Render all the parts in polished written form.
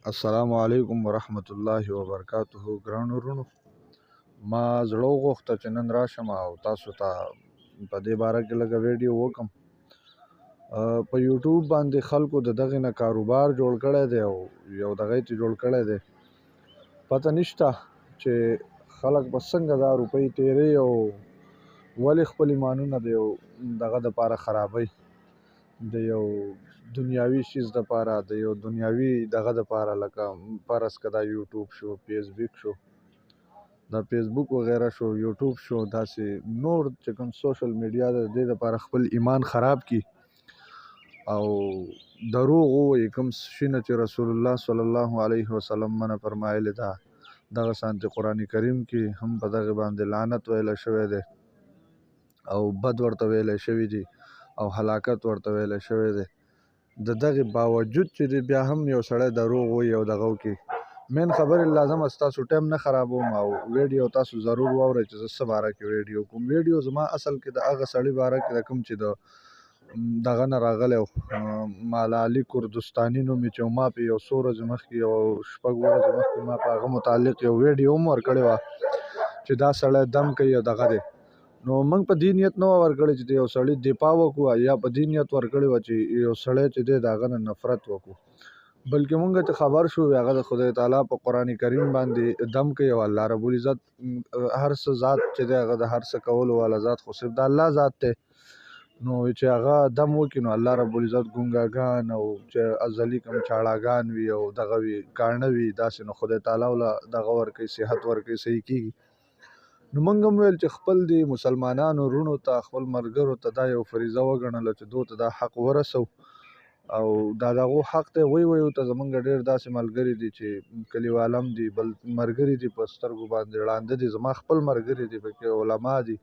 السلام علیکم ورحمت الله وبرکاته. ګرانو وروڼو، ما زړه وغوښته چې نن راشم او تاسو ته په دې باره کې لږه ویډیو وکم. په یوټیوب باندې خلکو د دغې نه کاروبار جوړ کړی دی او یو دغه یې جوړ کړی دی. پته نشته چې خلک به څنګه دا روپۍ تیروي او ولې خپل ایمانونه د یو دغه دپاره خرابوي، د یو دنیاوي شیز دپاره، د یو دنیاوي دغه دپاره، لکه فرض که دا یوټیوب شو، فیسبوک شو، دا فیسبوک وغیره شو، یوټیوب شو، داسې نور چې کوم سوشل میډیا د دې دپاره خپل ایمان خراب کی او دروغ ووایي، کوم شي نه چې رسول الله صلی الله علیه وسلم منع فرمایلی ده. دغه شانتې قرآن کریم کې هم په دغې باندې لعنت ویلی شوی دی او بد ورته ویلی شوي دي او هلاکت ورته ویلی شوی دی. د دغې باوجود چې دی بیا هم یو سړی دروغ وایي او دغه وکړي. مین خبرې لازمه ستاسو ټایم نه خرابوم او ویډیو تاسو ضرور واورئ چې زه څه باره کې ویډیو کوم. ویډیو زما اصل کې د هغه سړي باره کې ده کوم چې د دغه نه راغلی و، ملالي کردستاني نوم یې چې ما په یو څو ورځې مخکې، یو 6 ورځې مخکې ما په هغه متعلق یو ویډیو هم ورکړې وه چې دا سړی دم کوي او دغه دی. نو موږ په دې نیت نه ورکړی چې د یو سړي دفاع وکړو، یا په دې نیت ورکړی وه چې یو سړی چې دی د هغه نه نفرت وکړو، بلکې موږ ته خبر شو هغه د خدای تعالی په قرآن کریم باندې دم کوي او الله رب العزت هر څه ذات چې دی هغه د هر څه کولو والا ذات خو صرف د الله ذات دی. نو چې هغه دم وکړي نو الله رب العزت ګونګاګان او چې ازلي کوم چاړاګان وي او دغه وي کاڼه وي داسې، نو خدای تعالی وله دغه ورکوي، صحت ورکوي، صحیح کېږي. نو موږ هم ویل چې خپل د مسلمانانو وروڼو ته، خپل ملګرو ته دا یو فریضه وګڼله چې دوی ته دا حق ورسو او دا دغو حق دی. ویو ته زمونږ ډېر داسې ملګري دي چې کلیوال هم دي، بل ملګري دي په سترګو باندې ړانده دي، زما خپل ملګري دي، پکې علما دي.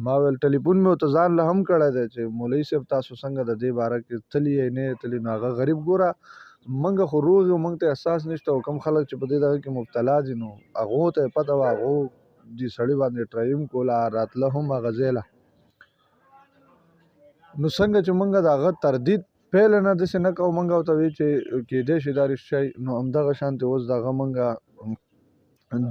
ما ویل ټلیفون مې ورته ځان له هم کړی دی چې مولوي صاحب تاسو څنګه د دې باره کې تلي یې نه یې تلي. نو هغه غریب ګوره موږ خو روغ یو، موږ ته احساس نشته او کوم خلک چې په دې دغه کې مبتلا دي نو هغو ته یې پته وه، هغو دې سړي باندې ټرایم کوله، راتله هم هغه ځای له. نو څنګه چې موږ د هغه تردید پیله نه داسې نه کوو، موږ ورته وایو چې کیدای شي دا رښتیا وي. نو همدغه شانتې اوس دغه موږ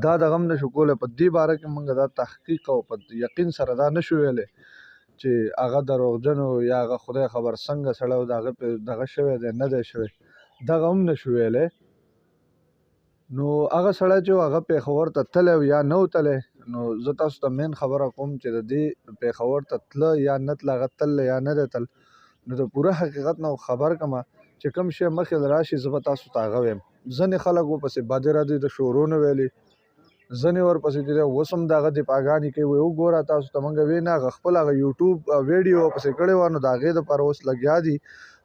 دا دغه هم نشو کولی، په دې باره کې موږ دا تحقیق او په یقین سره دا نشو ویلی چې هغه دروغجن و یا هغه خدای خبر څنګه سړی و د هغه پې دغه شوی دی نه دی شوی، دغه هم نشو ویلی. نو هغه سړی چې هغه پېښور ته تللی یا نه و تللی، نو زه تاسو ته مین خبره کوم چې د دې پېښور ته تله یا نه تله، هغه تللی یا نه دی تل، نو د پوره حقیقت نه خبر کړمه چې کوم شی مخې له راشي زه به تاسو ته هغه ویم. ځینې خلک ورپسې بدې ردې د شورو نه ویلي، ځینې ورپسې چې دی اوس هم د هغه دفاعګانې کوي. وګوره تاسو ته موږ ویې نه، هغه خپل هغه یوټیوب ویډیو ورپسې کړې وه، نو د هغې دپاره اوس لګیا دي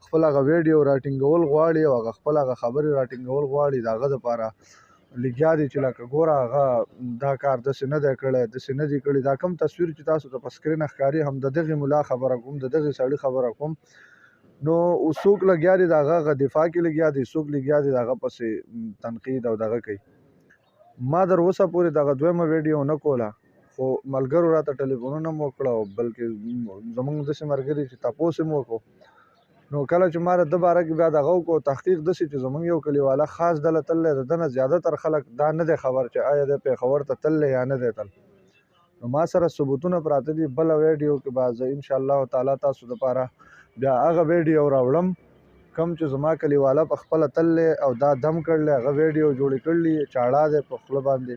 خپل هغه ویډیو راټینګول غواړي او هغه خپل هغه خبرې راټینګول غواړي، د هغه دپاره لګیا دي چې لکه ګوره هغه دا کار داسې نه دی کړی، داسې نه دی کړي. دا کوم تصویر چې تاسو ته په سکرین ښکاري هم د دغې ملا خبره کوم، د دغې سړي خبره کوم. نو څوک لګیا دي د هغه دفاع کې لګیا دي، څوک لګیا دي د هغه پسې تنقید او دغه کوي. ما در اوسه پورې دغه دویمه ویډیو نه کوله، خو ملګرو راته ټلیفونونه مو وکړه او بلکې زموږ داسې ملګري چې تپوس یې مو وکړو. نو کله چې ما د ده باره کې بیا دغه وکړو تحقیق، داسې چې زموږ یو کلیواله خاص ډله تللی، د ده نه زیاتره خلک دا نه دی خبر چې آیا دی پېښور ته تللی یا نه دی تل. نو ما سره ثبوتونه پراته دي. بله ویډیو کې به زه انشاءالله تعالی تاسو دپاره بیا هغه ویډیو راوړم کوم چې زما کلیواله په خپله تللی او دا دم کړلی، هغه ویډیو جوړې کړلي، چاړه دی په خوله باندې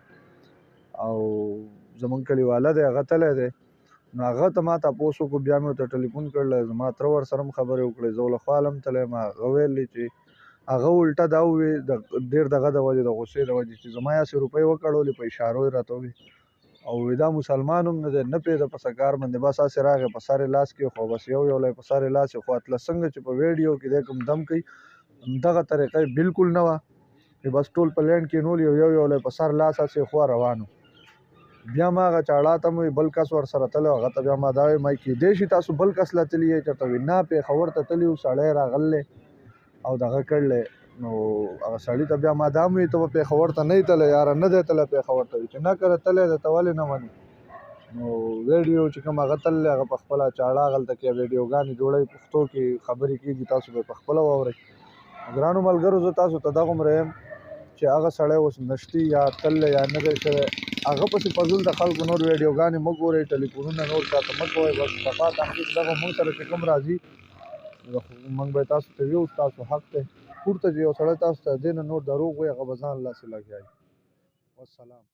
او زموږ کلیواله دی هغه تللی دی. نو هغه ته ما تپوس وکړو، بیا مې ورته ټلیفون کړلی، زما تره ورسره هم خبرې وکړې، زه له خوا هم تللی یم. هغه ویلي چې هغه الټه دا ووی ډېر دغه د وجې د غصې د وجې چې زما یاسې روپۍ وکړولې، په اشارو یې راته ووی او دا مسلمان هم نه دی، نه پوهېده په څه کار باندې، بس هسې راغی په سر یې لاس کېښو، بس یو لی په سر یې لاس یې خو اتله څنګه چې په ویډیو کې دی کوم دم کوي همدغه طریقه یې بلکل نه وه چې بس ټول په لینډ کېنولي او یو لی په سر لاس هسې خوا روانو. بیا ما هغه چاړه ته مې بل کس ورسره تللی، هغه ته بیا ما دا ویل ما کېدای شي تاسو بل کس لا تلي یې چېرته؟ وایي نه پېښور ته تلي وو، سړی راغلی او دغه کړلی. نو هغه سړي ته بیا ما دا هم وایي ته به پېښور ته نه یې تللی؟ یاره نه دی تللی پېښور ته. وایي چې نه کره تللی دی ته ولې نه منې؟ نو ویډیو چې کوم هغه تللی هغه په خپله چاړه هغلته کې ویډیوګانې جوړوي، پښتو کې خبرې کېږي، تاسو به یې په خپله واورئ. ګرانو ملګرو زه تاسو ته دغه وایم چې هغه سړی اوس نشتی یا تللی یا نه دی شوی هغه پسې فضول د خلکو نور ویډیوګانې مه ګورئ ټلیفونونه نور چاته مه کوئ بس صفا تحقیق دغه موږ سره چې کوم راځي موږ به تاسو ته ویو ستاسو حق دی پورته چې یو سړی تاسو ته دې نه نور دروغ وایي هغه به ځان لاسې لګیایي والسلام